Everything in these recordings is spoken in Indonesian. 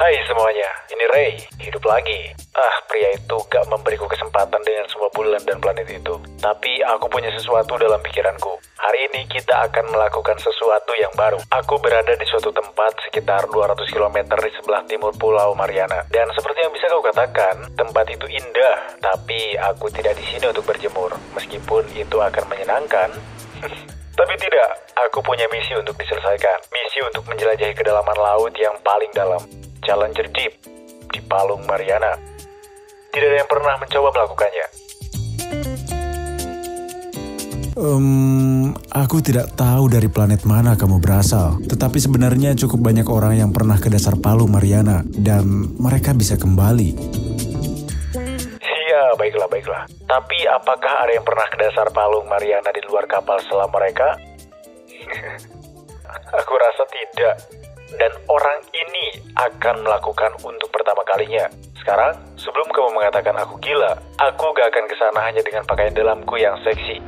Hai semuanya, ini Ray, hidup lagi. Pria itu gak memberiku kesempatan dengan semua bulan dan planet itu. Tapi aku punya sesuatu dalam pikiranku. Hari ini kita akan melakukan sesuatu yang baru. Aku berada di suatu tempat sekitar 200 km di sebelah timur Pulau Mariana. Dan seperti yang bisa kau katakan, tempat itu indah. Tapi aku tidak di sini untuk berjemur. Meskipun itu akan menyenangkan. Tapi tidak, aku punya misi untuk diselesaikan. Misi untuk menjelajahi kedalaman laut yang paling dalam. Challenger Deep di Palung Mariana. Tidak ada yang pernah mencoba melakukannya. Aku tidak tahu dari planet mana kamu berasal. Tetapi sebenarnya cukup banyak orang yang pernah ke dasar Palung Mariana. Dan mereka bisa kembali. Ya, baiklah. Tapi apakah ada yang pernah ke dasar Palung Mariana di luar kapal selam mereka? Aku rasa tidak. Dan orang ini akan melakukan untuk pertama kalinya. Sekarang, sebelum kamu mengatakan aku gila, aku gak akan kesana hanya dengan pakaian dalamku yang seksi.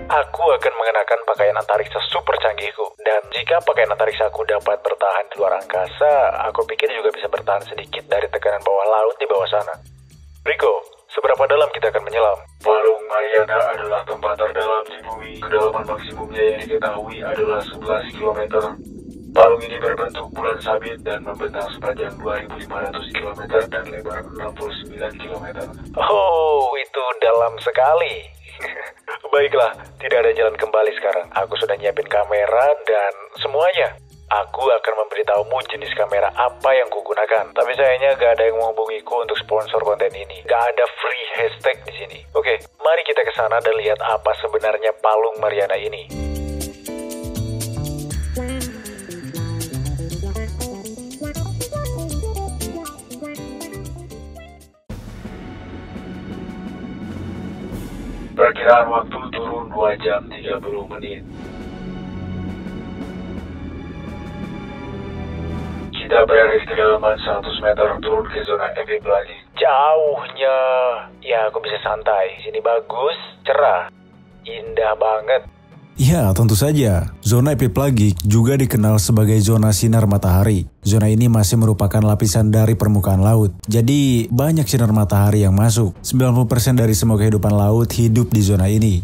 Aku akan mengenakan pakaian antariksa super canggihku. Dan jika pakaian antariksaku dapat bertahan di luar angkasa, aku pikir juga bisa bertahan sedikit dari tekanan bawah laut di bawah sana. Rico, seberapa dalam kita akan menyelam? Palung Mariana adalah tempat terdalam di bumi. Kedalaman maksimumnya yang diketahui adalah 11 km. Palung ini berbentuk bulan sabit dan membentang sepanjang 2.500 km dan lebar 69 km. Oh, itu dalam sekali. Baiklah, tidak ada jalan kembali sekarang. Aku sudah nyiapin kamera dan semuanya. Aku akan memberitahumu jenis kamera apa yang kugunakan. Tapi sayangnya gak ada yang menghubungiku untuk sponsor konten ini. Gak ada free hashtag di sini. Oke, mari kita ke sana dan lihat apa sebenarnya Palung Mariana ini. Perkiraan waktu turun 2 jam 30 menit. Kita berada di kedalaman 100 meter turun ke zona EPIP lagi. Jauhnya, ya aku bisa santai. Sini bagus, cerah, indah banget. Ya, tentu saja. Zona epiplagik juga dikenal sebagai zona sinar matahari. Zona ini masih merupakan lapisan dari permukaan laut. Jadi, banyak sinar matahari yang masuk. 90% dari semua kehidupan laut hidup di zona ini.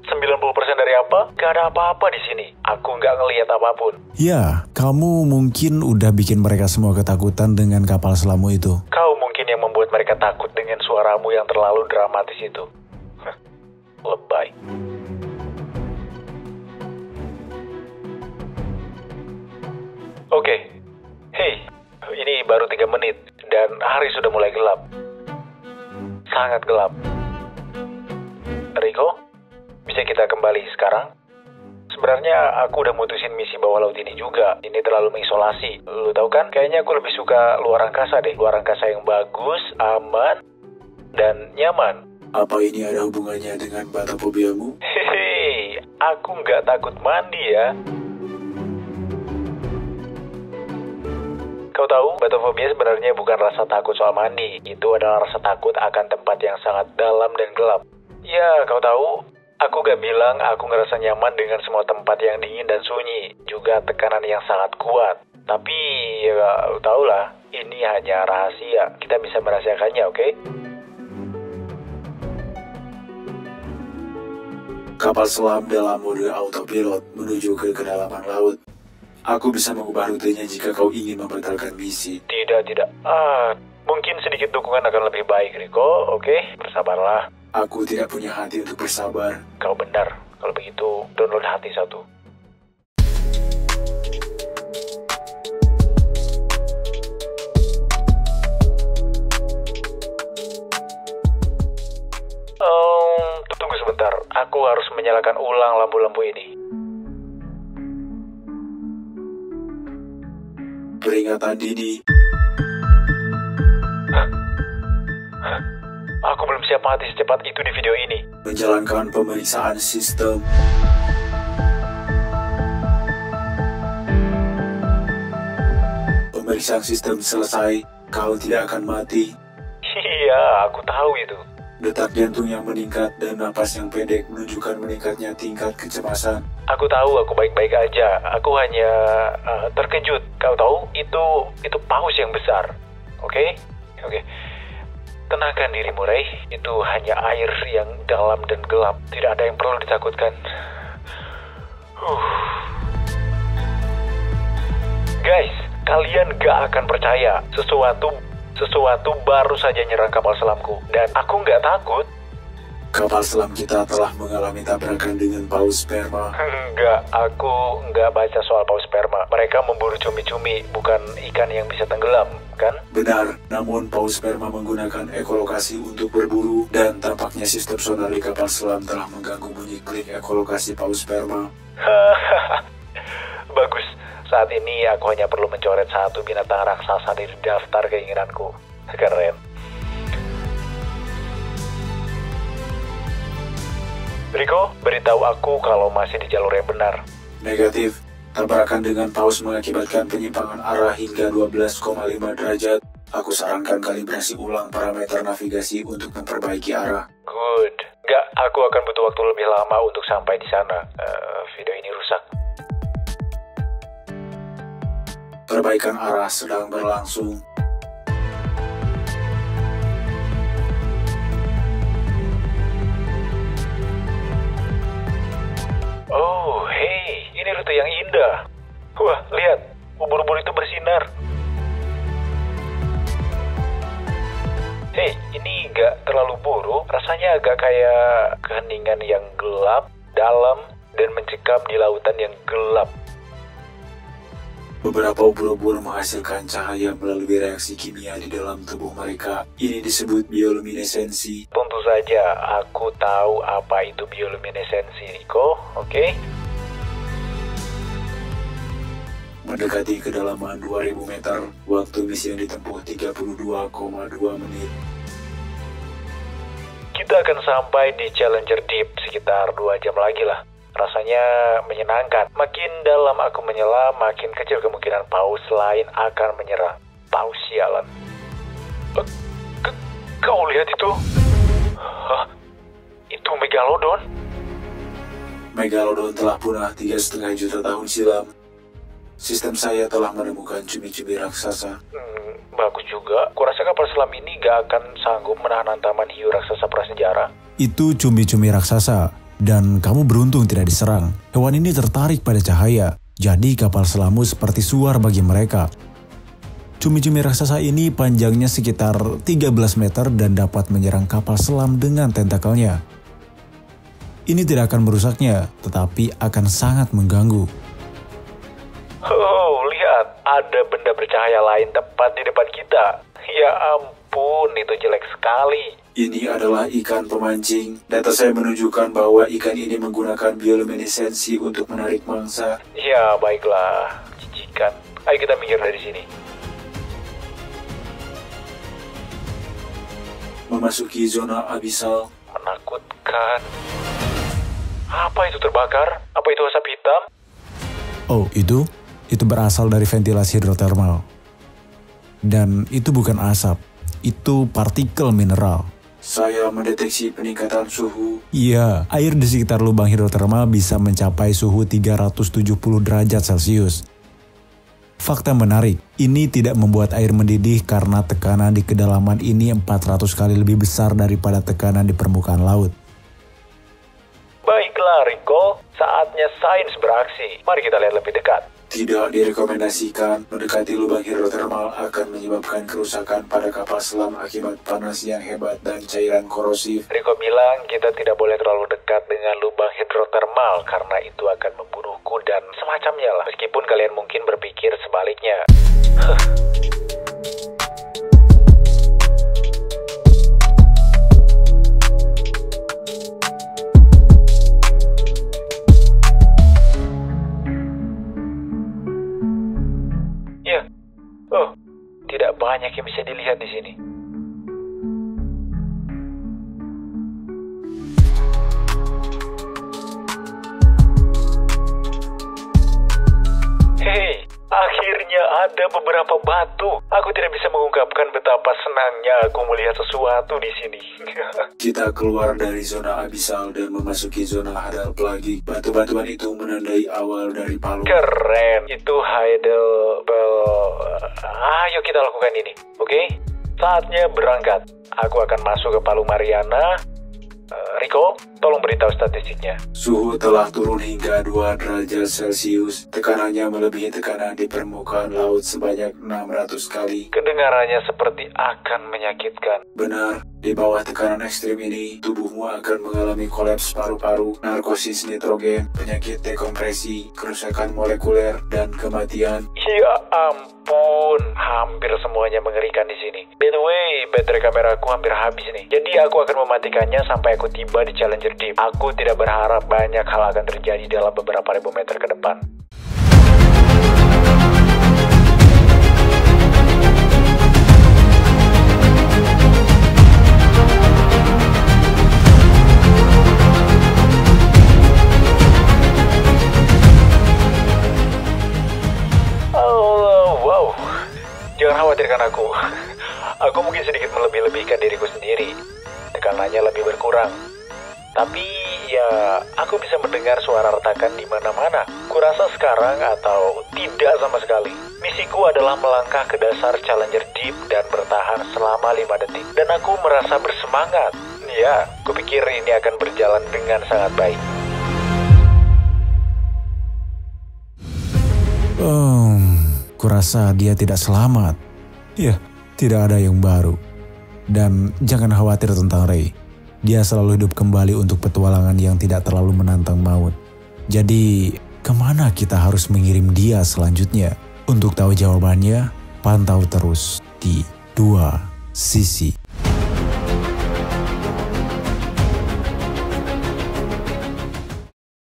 90% dari apa? Gak ada apa-apa di sini. Aku gak ngelihat apapun. Ya, kamu mungkin udah bikin mereka semua ketakutan dengan kapal selammu itu. Kau mungkin yang membuat mereka takut dengan suaramu yang terlalu dramatis itu. Lebay. Oke. Hei, ini baru 3 menit dan hari sudah mulai gelap. Sangat gelap. Rico, bisa kita kembali sekarang? Sebenarnya aku udah mutusin misi bawah laut ini juga. Ini terlalu mengisolasi. Lu tahu kan? Kayaknya aku lebih suka luar angkasa deh. Luar angkasa yang bagus, aman, dan nyaman. Apa ini ada hubungannya dengan batofobiamu? Hehehe, aku nggak takut mandi ya. Kau tahu, batofobia sebenarnya bukan rasa takut soal mandi. Itu adalah rasa takut akan tempat yang sangat dalam dan gelap. Ya, kau tahu, aku gak bilang aku ngerasa nyaman dengan semua tempat yang dingin dan sunyi. Juga tekanan yang sangat kuat. Tapi, ya, lu tau lah, ini hanya rahasia. Kita bisa merahasiakannya, oke? Kapal selam dalam mode autopilot menuju ke kedalaman laut. Aku bisa mengubah rutenya jika kau ingin membatalkan misi. Tidak. Mungkin sedikit dukungan akan lebih baik, Rico, oke? Bersabarlah. Aku tidak punya hati untuk bersabar. Kau benar. Kalau begitu, download hati satu. Tunggu sebentar. Aku harus menyalakan ulang lampu-lampu ini. Peringatan dini. Aku belum siap mati secepat itu di video ini. Menjalankan pemeriksaan sistem. Pemeriksaan sistem selesai. Kau tidak akan mati. Iya, aku tahu itu. Detak jantung yang meningkat dan napas yang pendek menunjukkan meningkatnya tingkat kecemasan. Aku tahu aku baik-baik aja. Aku hanya terkejut. Kau tahu, itu paus yang besar. Oke? Tenangkan dirimu, Ray. Itu hanya air yang dalam dan gelap. Tidak ada yang perlu ditakutkan. Guys, kalian gak akan percaya. Sesuatu baru saja nyerang kapal selamku. Dan aku gak takut. Kapal selam kita telah mengalami tabrakan dengan paus sperma. Enggak, aku nggak baca soal paus sperma. Mereka memburu cumi-cumi, bukan ikan yang bisa tenggelam, kan? Benar, namun paus sperma menggunakan ekolokasi untuk berburu dan tampaknya sistem sonar di kapal selam telah mengganggu bunyi klik ekolokasi paus sperma. Bagus, saat ini aku hanya perlu mencoret satu binatang raksasa dari daftar keinginanku. Keren. Rico, beritahu aku kalau masih di jalur yang benar. Negatif, tabrakan dengan paus mengakibatkan penyimpangan arah hingga 12,5 derajat. Aku sarankan kalibrasi ulang parameter navigasi untuk memperbaiki arah. Good. Nggak, aku akan butuh waktu lebih lama untuk sampai di sana. Video ini rusak. Perbaikan arah sedang berlangsung. Oh, hey, ini rute yang indah. Wah, lihat, ubur-ubur itu bersinar. Hey, ini gak terlalu buruk, rasanya agak kayak keheningan yang gelap, dalam, dan mencekam di lautan yang gelap. Beberapa ubur-ubur menghasilkan cahaya melalui reaksi kimia di dalam tubuh mereka. Ini disebut bioluminesensi. Tentu saja, aku tahu apa itu bioluminesensi, Rico, oke? Mendekati kedalaman 2000 meter, waktu misi yang ditempuh 32,2 menit. Kita akan sampai di Challenger Deep sekitar 2 jam lagi lah. Rasanya menyenangkan. Makin dalam aku menyelam, makin kecil kemungkinan paus lain akan menyerang. Paus sialan. Kau lihat itu? Hah? Itu Megalodon? Megalodon telah punah 3,5 juta tahun silam. Sistem saya telah menemukan cumi-cumi raksasa. Bagus juga. Kurasa kapal selam ini gak akan sanggup menahan hantaman hiu raksasa prasejarah. Itu cumi-cumi raksasa. Dan kamu beruntung tidak diserang. Hewan ini tertarik pada cahaya, jadi kapal selammu seperti suar bagi mereka. Cumi-cumi raksasa ini panjangnya sekitar 13 meter dan dapat menyerang kapal selam dengan tentakelnya. Ini tidak akan merusaknya, tetapi akan sangat mengganggu. Oh, lihat, ada benda bercahaya lain tepat di depan kita. Ya ampun, itu jelek sekali. Ini adalah ikan pemancing. Data saya menunjukkan bahwa ikan ini menggunakan bioluminesensi untuk menarik mangsa. Ya, baiklah. Cijikan. Ayo kita minggir dari sini. Memasuki zona abisal. Menakutkan. Apa itu terbakar? Apa itu asap hitam? Oh, itu berasal dari ventilasi hidrotermal. Dan itu bukan asap. Itu partikel mineral. Saya mendeteksi peningkatan suhu. Iya, air di sekitar lubang hidrotermal bisa mencapai suhu 370 derajat Celcius. Fakta menarik, ini tidak membuat air mendidih karena tekanan di kedalaman ini 400 kali lebih besar daripada tekanan di permukaan laut. Baiklah, Rico. Saatnya sains beraksi. Mari kita lihat lebih dekat. Tidak direkomendasikan. Mendekati lubang hidrotermal akan menyebabkan kerusakan pada kapal selam akibat panas yang hebat dan cairan korosif. Rico bilang kita tidak boleh terlalu dekat dengan lubang hidrotermal karena itu akan membunuhku dan semacamnya lah. Meskipun kalian mungkin berpikir sebaliknya. Oh, tidak banyak yang bisa dilihat di sini. Hei, akhirnya ada beberapa batu. Aku tidak bisa mengungkapkan betapa senangnya aku melihat sesuatu di sini. Kita keluar dari zona abisal dan memasuki zona Hadal Plagi. Batu-batuan itu menandai awal dari Palu. Keren, itu Heidelbel. Ayo kita lakukan ini, oke? Saatnya berangkat. Aku akan masuk ke Palu Mariana. Rico, tolong beritahu statistiknya. Suhu telah turun hingga 2 derajat Celcius. Tekanannya melebihi tekanan di permukaan laut sebanyak 600 kali. Kedengarannya seperti akan menyakitkan. Benar, di bawah tekanan ekstrim ini, tubuhmu akan mengalami kolaps paru-paru, narkosis nitrogen, penyakit dekompresi, kerusakan molekuler, dan kematian. Ya ampun, hampir semuanya mengerikan di sini. By the way, baterai kameraku hampir habis nih. Jadi aku akan mematikannya sampai aku tiba di Challenger Deep. Aku tidak berharap banyak hal akan terjadi dalam beberapa ribu meter ke depan. Jangan khawatirkan aku. Aku mungkin sedikit melebih-lebihkan diriku sendiri. Tekanannya lebih berkurang. Tapi ya, aku bisa mendengar suara retakan di mana-mana. Kurasa sekarang atau tidak sama sekali. Misiku adalah melangkah ke dasar Challenger Deep dan bertahan selama 5 detik. Dan aku merasa bersemangat. Ya, kupikir ini akan berjalan dengan sangat baik. Kurasa dia tidak selamat. Ya, tidak ada yang baru. Dan jangan khawatir tentang Ray. Dia selalu hidup kembali untuk petualangan yang tidak terlalu menantang maut. Jadi, kemana kita harus mengirim dia selanjutnya? Untuk tahu jawabannya, pantau terus di 2 Sisi.